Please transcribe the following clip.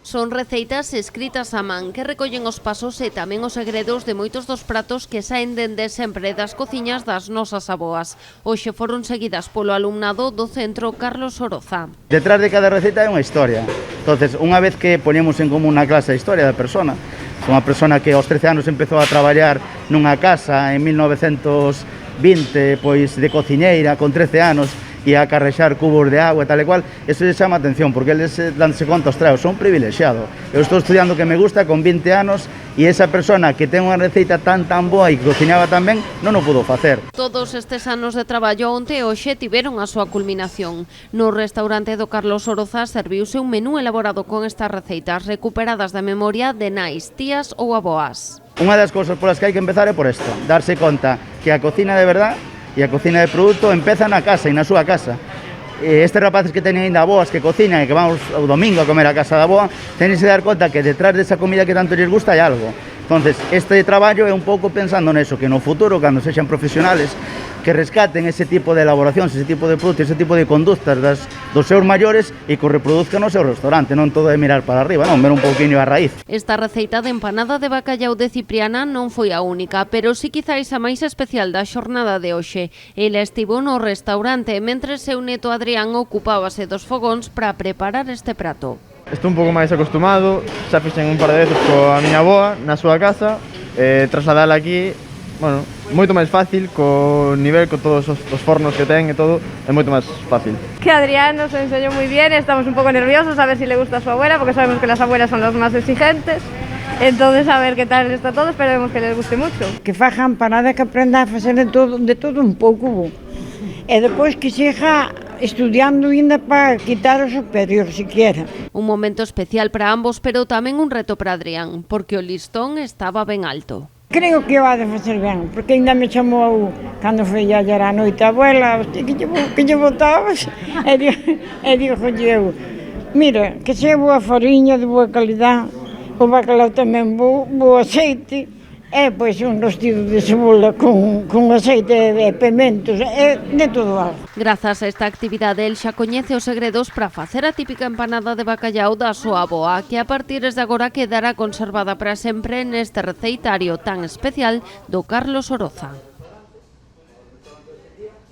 Son receitas escritas a man que recollen os pasos e tamén os segredos de moitos dos pratos que saen dende sempre das cociñas das nosas avoas. Hoxe foron seguidas polo alumnado do Centro Carlos Oroza. Detrás de cada receta hai unha historia. Entonces, unha vez que poñemos en común na clase a historia da persona, unha persona que aos 13 anos empezou a traballar nunha casa en 1920, pois de cociñeira, con 13 anos, e a carrexar cubos de agua e tal e cual, eso lle chama atención, porque eles danse conta, ostras, son privilexiado. Eu estou estudiando o que me gusta con 20 anos e esa persona que ten unha receita tan boa e que cociñaba tan ben, non o pudo facer. Todos estes anos de traballo onte e hoxe tiveron a súa culminación. No restaurante do Carlos Oroza serviuse un menú elaborado con estas receitas recuperadas da memoria de nais, tías ou avoas. Unha das cousas polas que hai que empezar é por isto, darse conta que a cocina de verdad e a cocina de produto empeza na casa e na súa casa. Estes rapaces que teñen ainda avoas que cociñan e que vamos o domingo a comer a casa da avoa, teñen que dar conta que detrás desa comida que tanto lles gusta hai algo. Entonces, este traballo é un pouco pensando neso, que no futuro, cando sexan profesionales, que rescaten ese tipo de elaboracións, ese tipo de produtos, ese tipo de conductas dos seus maiores e que o reproduzcan no seu restaurante, non todo é mirar para arriba, non, ver un pouquiño a raíz. Esta receita de empanada de bacallau de Cipriana non foi a única, pero si quizáis a máis especial da xornada de hoxe. Ela estivo no restaurante, mentre seu neto Adrián ocupábase dos fogóns para preparar este prato. Estou un pouco máis acostumado, xa fixen un par de veces coa miña avoa na súa casa, trasladala aquí, bueno, moito máis fácil, co nivel, con todos os fornos que ten e todo, é moito máis fácil. Que Adrián nos enseñó muy bien, estamos un poco nerviosos a ver si le gusta a su abuela, porque sabemos que las abuelas son las más exigentes, entonces a ver qué tal está todo, esperemos que les guste mucho. Que faja empanada, que aprenda a facer de todo un pouco, e depois que seja estudiando ainda para quitar o superior, siquiera. Un momento especial para ambos, pero tamén un reto para Adrián, porque o listón estaba ben alto. Creo que o ha de facer ben, porque ainda me chamou cando foi ayer á noite a abuela, que lle botabas, e digo eu, mira, que sea boa fariña, de boa calidad, o bacalao tamén bo aceite, e pois un rostido de cebola con aceite e pimentos, e de todo algo. Grazas a esta actividade, el xa coñece os segredos para facer a típica empanada de bacallau da súa avoa, que a partir de agora quedará conservada para sempre neste receitario tan especial do Carlos Oroza.